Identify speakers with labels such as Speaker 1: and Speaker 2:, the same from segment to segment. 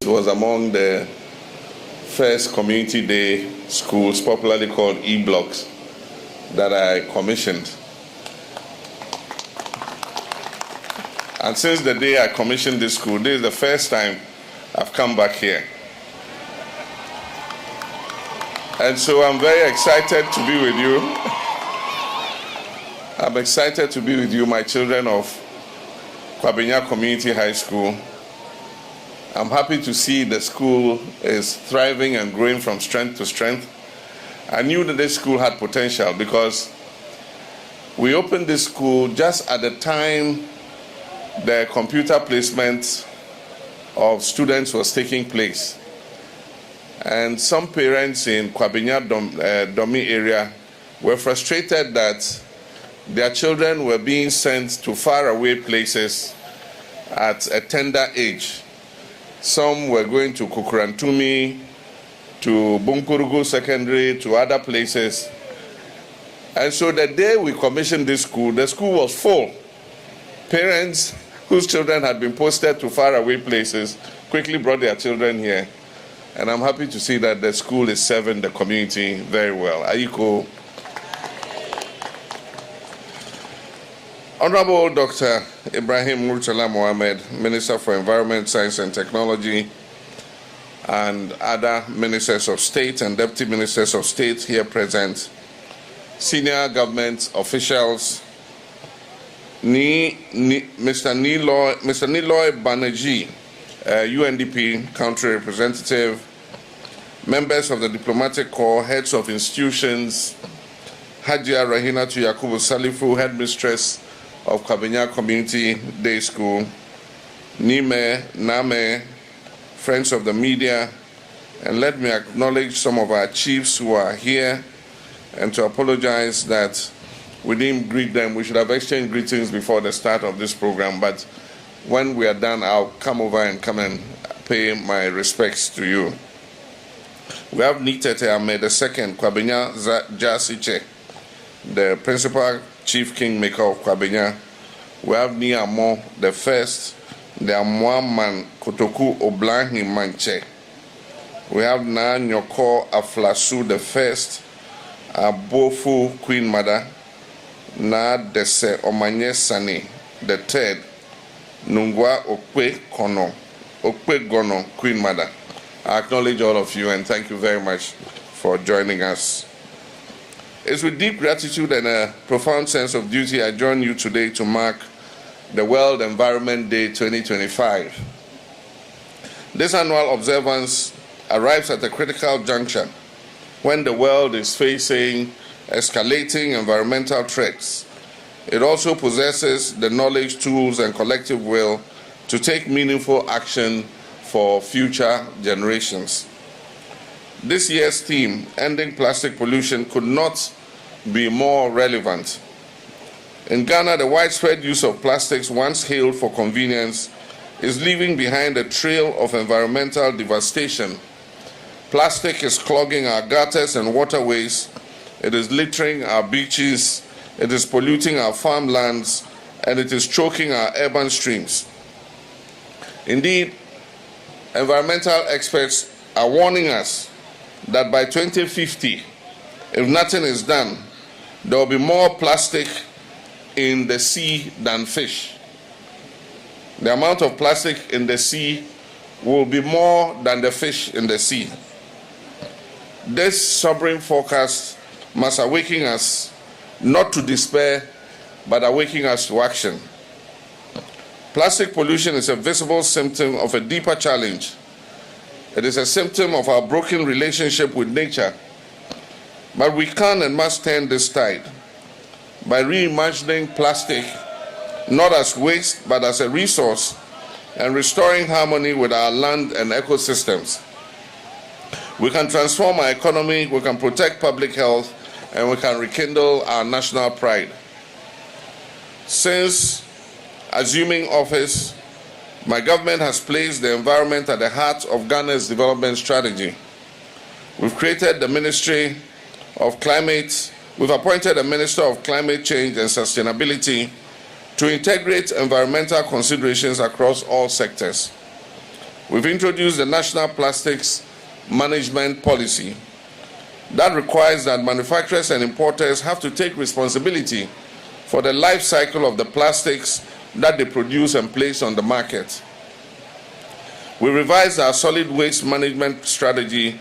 Speaker 1: was among the first community day schools, popularly called E-blocks, that I commissioned. And since the day I commissioned this school, this is the first time I've come back here. And so I'm very excited to be with you. I'm excited to be with you, my children of Kwabenya Community High School. I'm happy to see the school is thriving and growing from strength to strength. I knew that this school had potential because we opened this school just at the time the computer placement of students was taking place. And some parents in Kwabenya Domi area were frustrated that their children were being sent to faraway places at a tender age. Some were going to Kukurantumi, to Bunkurugu Secondary, to other places. And so the day we commissioned this school, the school was full. Parents whose children had been posted to faraway places quickly brought their children here. And I'm happy to see that the school is serving the community very well. Ayiko. Honorable Dr. Ibrahim Murtala Mohammed, Minister for Environment, Science and Technology, and other ministers of state and deputy ministers of state here present, senior government officials, Mr. Niloy Banerjee, UNDP country representative, members of the diplomatic corps, heads of institutions, Hajia Rahinatu Yakubu Salifu, headmistress of Kwabenya Community Day School, Nime, Name, friends of the media, and let me acknowledge some of our chiefs who are here and to apologize that we didn't greet them. We should have exchanged greetings before the start of this program, but when we are done, I'll come over and come and pay my respects to you. We have Nitete Ahmed II, Kwabenya Jasiche, the principal chief kingmaker of Kwabenya. We have Niamo the first, the Amwaman Kotoku Oblanhi Manche. We have Na Nyoko Aflasu the first, Abofu Queen Mother, Na Dese Omanye Sani the third, Nungwa Okwe Gono Queen Mother. I acknowledge all of you and thank you very much for joining us. It's with deep gratitude and a profound sense of duty I join you today to mark the World Environment Day 2025. This annual observance arrives at a critical juncture when the world is facing escalating environmental threats. It also possesses the knowledge, tools, and collective will to take meaningful action for future generations. This year's theme, Ending Plastic Pollution, could not be more relevant. In Ghana, the widespread use of plastics, once hailed for convenience, is leaving behind a trail of environmental devastation. Plastic is clogging our gutters and waterways, it is littering our beaches, it is polluting our farmlands, and it is choking our urban streams. Indeed, environmental experts are warning us that by 2050, if nothing is done, there will be more plastic in the sea than fish. The amount of plastic in the sea will be more than the fish in the sea. This sobering forecast must awaken us not to despair, but awaken us to action. Plastic pollution is a visible symptom of a deeper challenge. It is a symptom of our broken relationship with nature. But we can and must turn this tide by reimagining plastic not as waste but as a resource and restoring harmony with our land and ecosystems. We can transform our economy, we can protect public health, and we can rekindle our national pride. Since assuming office, my government has placed the environment at the heart of Ghana's development strategy. We've created the Ministry of Climate, we've appointed a Minister of Climate Change and Sustainability to integrate environmental considerations across all sectors. we've introduced the National Plastics Management Policy that requires that manufacturers and importers have to take responsibility for the life cycle of the plastics that they produce and place on the market. We revised our solid waste management strategy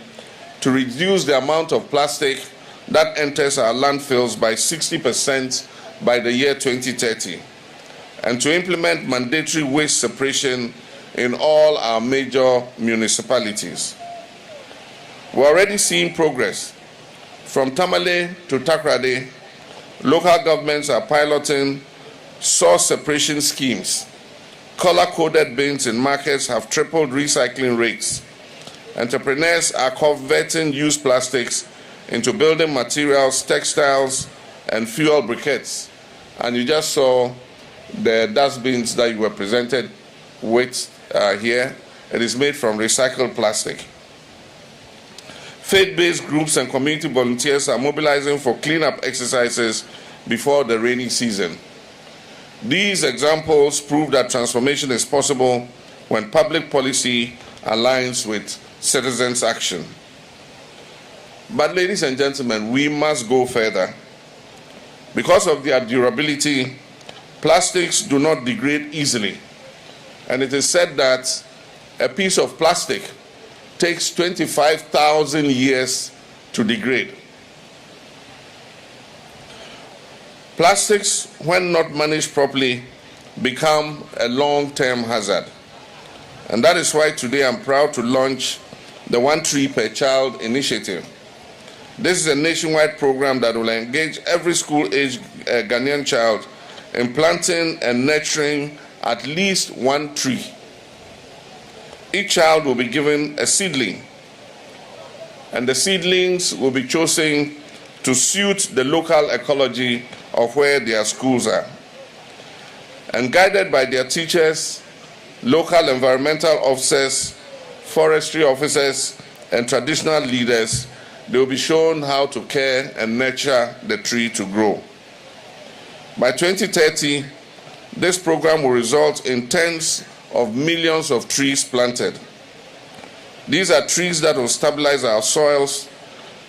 Speaker 1: to reduce the amount of plastic that enters our landfills by 60% by the year 2030, and to implement mandatory waste separation in all our major municipalities. We're already seeing progress. From Tamale to Takrady, local governments are piloting source separation schemes. Color-coded bins in markets have tripled recycling rates. Entrepreneurs are converting used plastics into building materials, textiles, and fuel briquettes. And you just saw the dustbins that you were presented with here. It is made from recycled plastic. Faith-based groups and community volunteers are mobilizing for cleanup exercises before the rainy season. These examples prove that transformation is possible when public policy aligns with citizens' action. But ladies and gentlemen, we must go further. Because of their durability, plastics do not degrade easily. And it is said that a piece of plastic takes 25,000 years to degrade. Plastics, when not managed properly, become a long-term hazard. And that is why today I'm proud to launch the One Tree Per Child initiative. This is a nationwide program that will engage every school-age Ghanaian child in planting and nurturing at least one tree. Each child will be given a seedling, and the seedlings will be chosen to suit the local ecology of where their schools are. And guided by their teachers, local environmental officers, forestry officers, and traditional leaders, they will be shown how to care and nurture the tree to grow. By 2030, this program will result in tens of millions of trees planted. These are trees that will stabilize our soils,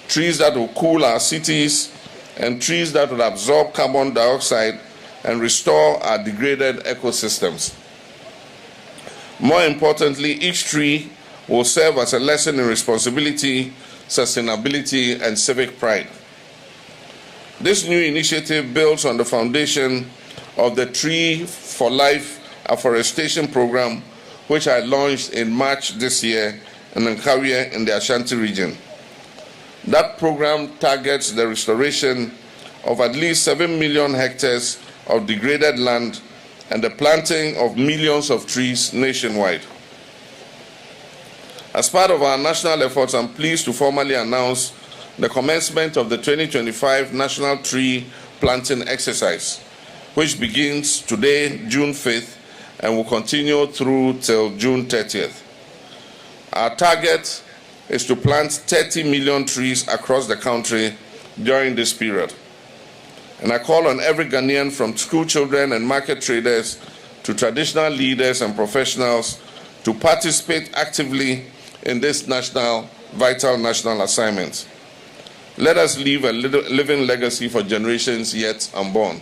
Speaker 1: trees that will cool our cities, and trees that will absorb carbon dioxide and restore our degraded ecosystems. More importantly, each tree will serve as a lesson in responsibility, sustainability, and civic pride. This new initiative builds on the foundation of the Tree for Life afforestation program, which I launched in March this year in Nkawie in the Ashanti region. That program targets the restoration of at least 7 million hectares of degraded land and the planting of millions of trees nationwide. As part of our national efforts, I'm pleased to formally announce the commencement of the 2025 National Tree Planting Exercise, which begins today, June 5th, and will continue through till June 30th. Our target is to plant 30 million trees across the country during this period. And I call on every Ghanaian, from school children and market traders to traditional leaders and professionals, to participate actively in this vital national assignment. Let us leave a living legacy for generations yet unborn.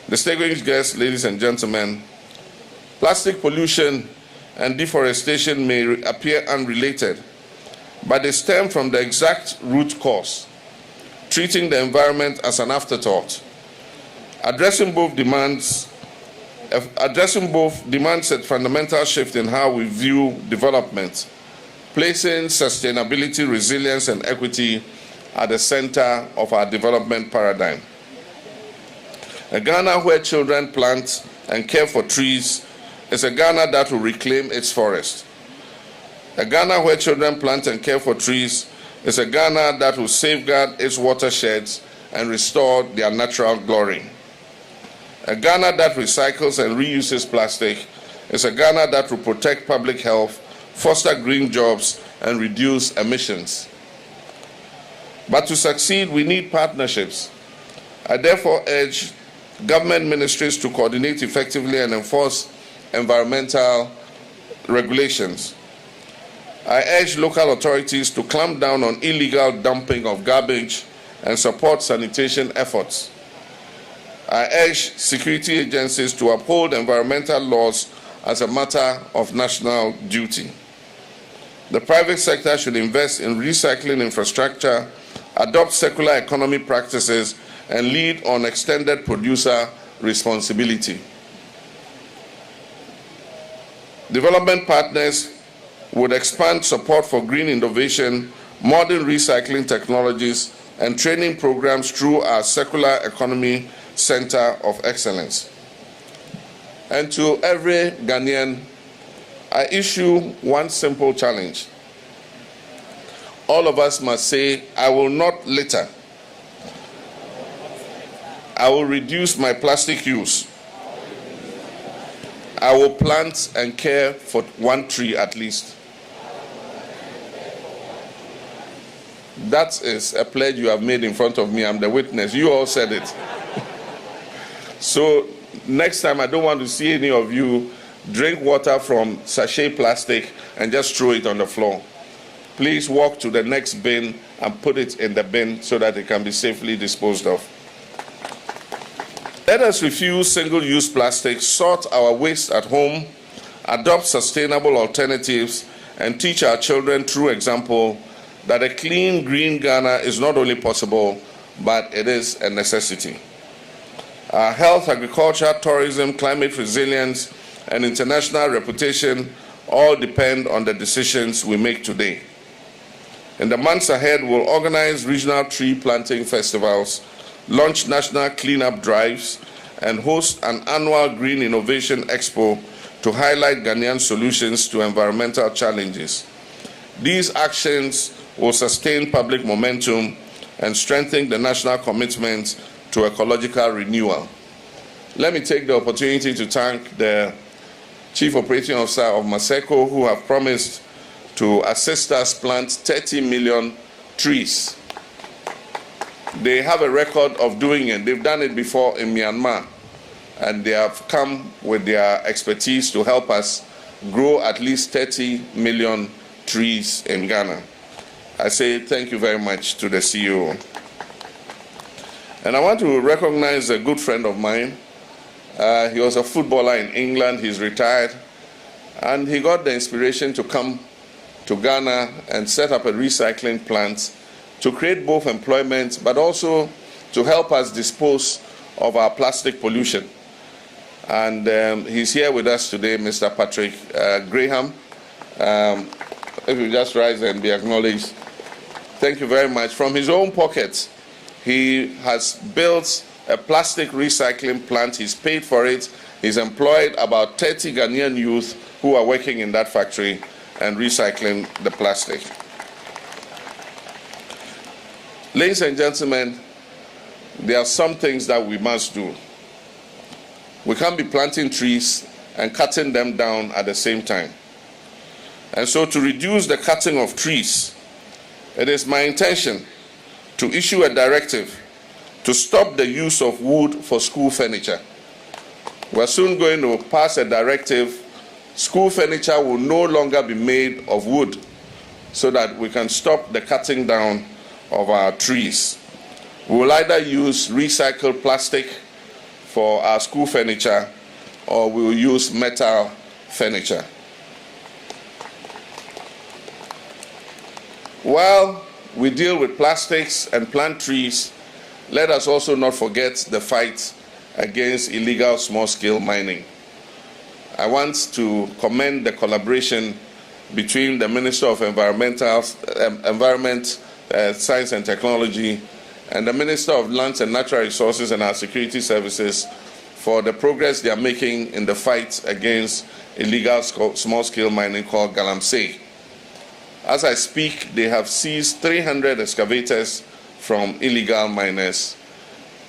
Speaker 1: Distinguished guests, ladies and gentlemen, plastic pollution and deforestation may appear unrelated, but they stem from the exact root cause, treating the environment as an afterthought. Addressing both demands a fundamental shift in how we view development, placing sustainability, resilience, and equity at the center of our development paradigm. A Ghana where children plant and care for trees is a Ghana that will reclaim its forest. A Ghana where children plant and care for trees is a Ghana that will safeguard its watersheds and restore their natural glory. A Ghana that recycles and reuses plastic is a Ghana that will protect public health, foster green jobs, and reduce emissions. But to succeed, we need partnerships. I therefore urge government ministries to coordinate effectively and enforce environmental regulations. I urge local authorities to clamp down on illegal dumping of garbage and support sanitation efforts. I urge security agencies to uphold environmental laws as a matter of national duty. The private sector should invest in recycling infrastructure, adopt circular economy practices, and lead on extended producer responsibility. Development partners would expand support for green innovation, modern recycling technologies, and training programs through our Circular Economy Center of Excellence. And to every Ghanaian, I issue one simple challenge. All of us must say, I will not litter. I will reduce my plastic use. I will plant and care for one tree at least. That is a pledge you have made in front of me. I'm the witness. You all said it. So next time, I don't want to see any of you drink water from sachet plastic and just throw it on the floor. Please walk to the next bin and put it in the bin so that it can be safely disposed of. Let us refuse single-use plastic, sort our waste at home, adopt sustainable alternatives, and teach our children through example that a clean, green Ghana is not only possible, but it is a necessity. Our health, agriculture, tourism, climate resilience, and international reputation all depend on the decisions we make today. In the months ahead, we'll organize regional tree planting festivals, launch national cleanup drives, and host an annual Green Innovation Expo to highlight Ghanaian solutions to environmental challenges. These actions will sustain public momentum and strengthen the national commitment to ecological renewal. Let me take the opportunity to thank the Chief Operating Officer of Maseko, who have promised to assist us plant 30 million trees. They have a record of doing it. They've done it before in Myanmar, and they have come with their expertise to help us grow at least 30 million trees in Ghana. I say thank you very much to the CEO. And I want to recognize a good friend of mine. He was a footballer in England. He's retired. And he got the inspiration to come to Ghana and set up a recycling plant to create both employment, but also to help us dispose of our plastic pollution. And he's here with us today, Mr. Patrick Graham. If you just rise and be acknowledged. Thank you very much. From his own pocket, he has built a plastic recycling plant. He's paid for it. He's employed about 30 Ghanaian youth who are working in that factory and recycling the plastic. Ladies and gentlemen, there are some things that we must do. We can't be planting trees and cutting them down at the same time. And so to reduce the cutting of trees, it is my intention to issue a directive to stop the use of wood for school furniture. We're soon going to pass a directive. School furniture will no longer be made of wood so that we can stop the cutting down of our trees. We will either use recycled plastic for our school furniture or we will use metal furniture. While we deal with plastics and plant trees, let us also not forget the fight against illegal small-scale mining. I want to commend the collaboration between the Minister of Environment, Science and Technology and the Minister of Lands and Natural Resources and our security services for the progress they are making in the fight against illegal small-scale mining called Galamsey. As I speak, they have seized 300 excavators from illegal miners.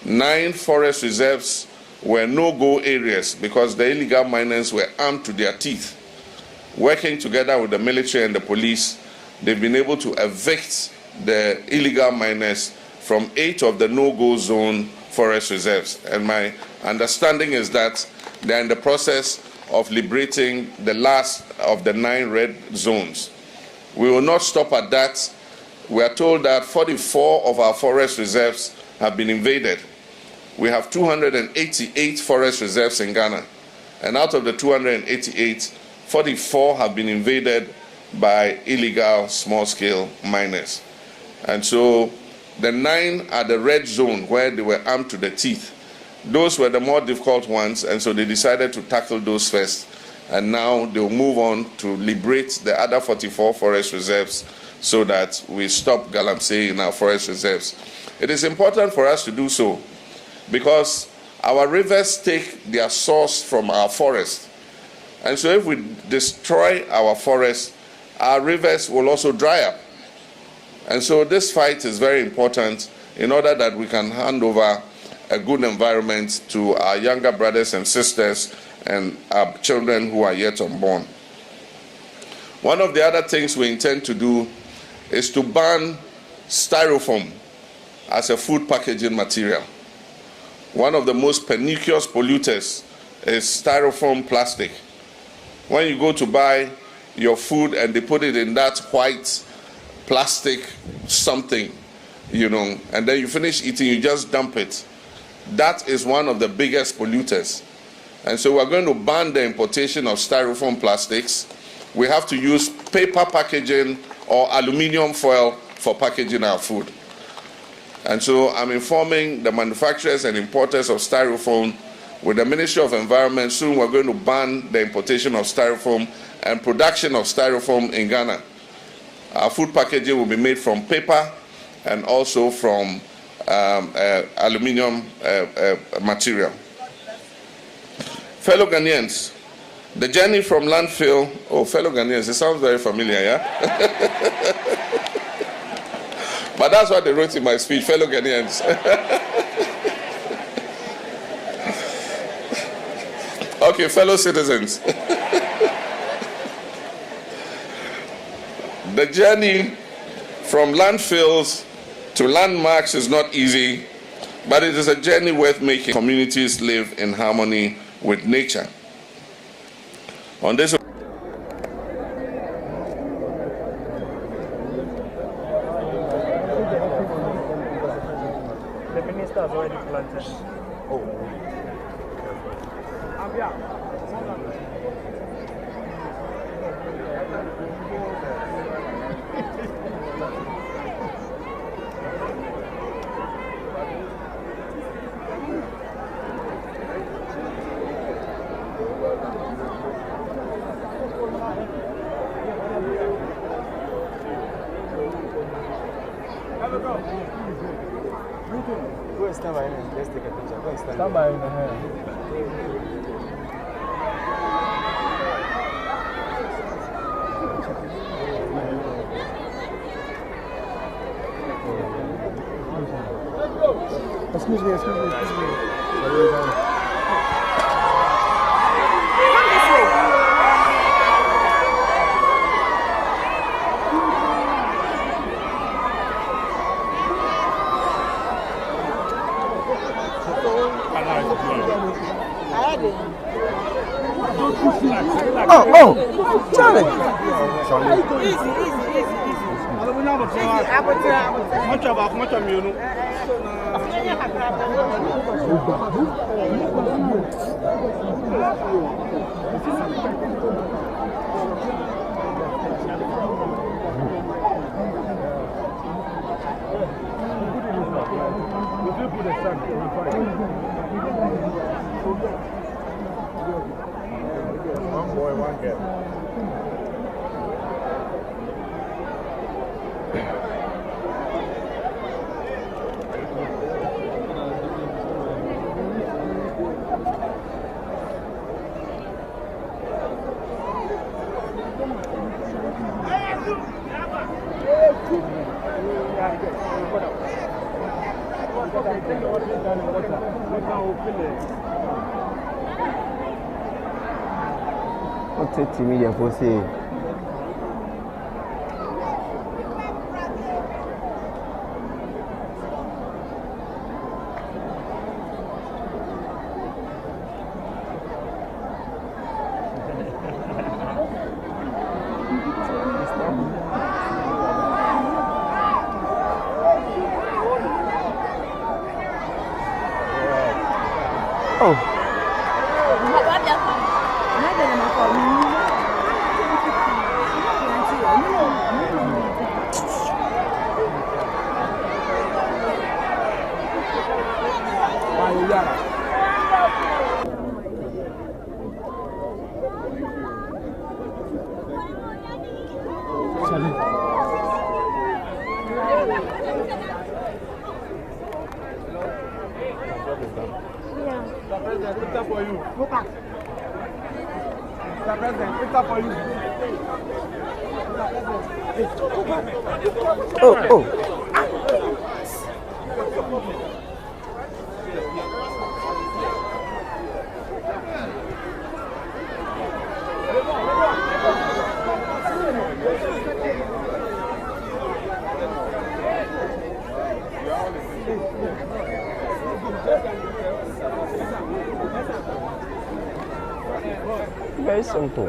Speaker 1: 9 forest reserves were no-go areas because the illegal miners were armed to their teeth. Working together with the military and the police, they've been able to evict the illegal miners from 8 of the no-go zone forest reserves. And my understanding is that they're in the process of liberating the last of the 9 red zones. We will not stop at that. We are told that 44 of our forest reserves have been invaded. We have 288 forest reserves in Ghana, and out of the 288, 44 have been invaded by illegal small-scale miners. And so the 9 are the red zone where they were armed to the teeth. Those were the more difficult ones, and so they decided to tackle those first. And now they'll move on to liberate the other 44 forest reserves so that we stop galamsey in our forest reserves. It is important for us to do so because our rivers take their source from our forest. And so if we destroy our forest, our rivers will also dry up. And so this fight is very important in order that we can hand over a good environment to our younger brothers and sisters and our children who are yet unborn. One of the other things we intend to do is to ban Styrofoam as a food packaging material. One of the most pernicious polluters is Styrofoam plastic. When you go to buy your food and they put it in that white plastic something, and then you finish eating, you just dump it. That is one of the biggest polluters. And so we're going to ban the importation of Styrofoam plastics. We have to use paper packaging or aluminum foil for packaging our food. And so I'm informing the manufacturers and importers of Styrofoam with the Ministry of Environment. Soon we're going to ban the importation of Styrofoam and production of Styrofoam in Ghana. Our food packaging will be made from paper and also from aluminum material. Fellow Ghanaians, the journey from landfill, fellow Ghanaians, it sounds very familiar, yeah? But that's what they wrote in my speech, fellow Ghanaians. Okay, fellow citizens. The journey from landfills to landmarks is not easy, but it is a journey worth making. Communities live in harmony with nature. On this
Speaker 2: The minister has already planted. Go and stand by him and let's take a picture. Go and stand by him. Excuse me. Charlie. One boy, one girl. What's it to me for say? Oh. Oh, oh. Very simple.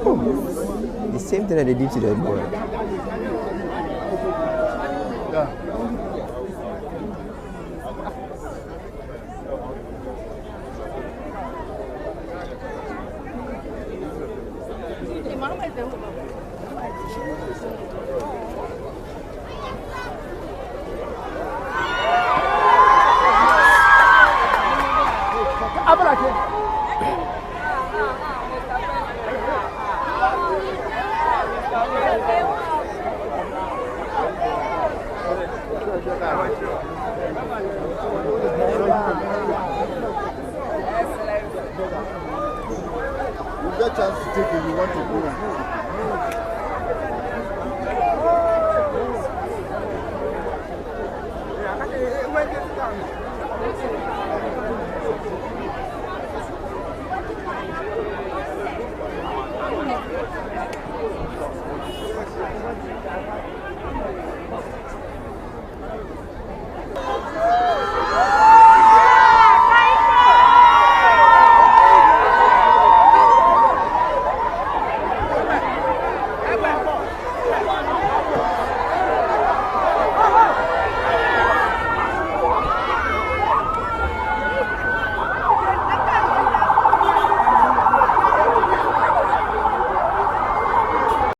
Speaker 2: Oh, the same thing that they did to the boy.
Speaker 3: You get a chance to take it, you want to go.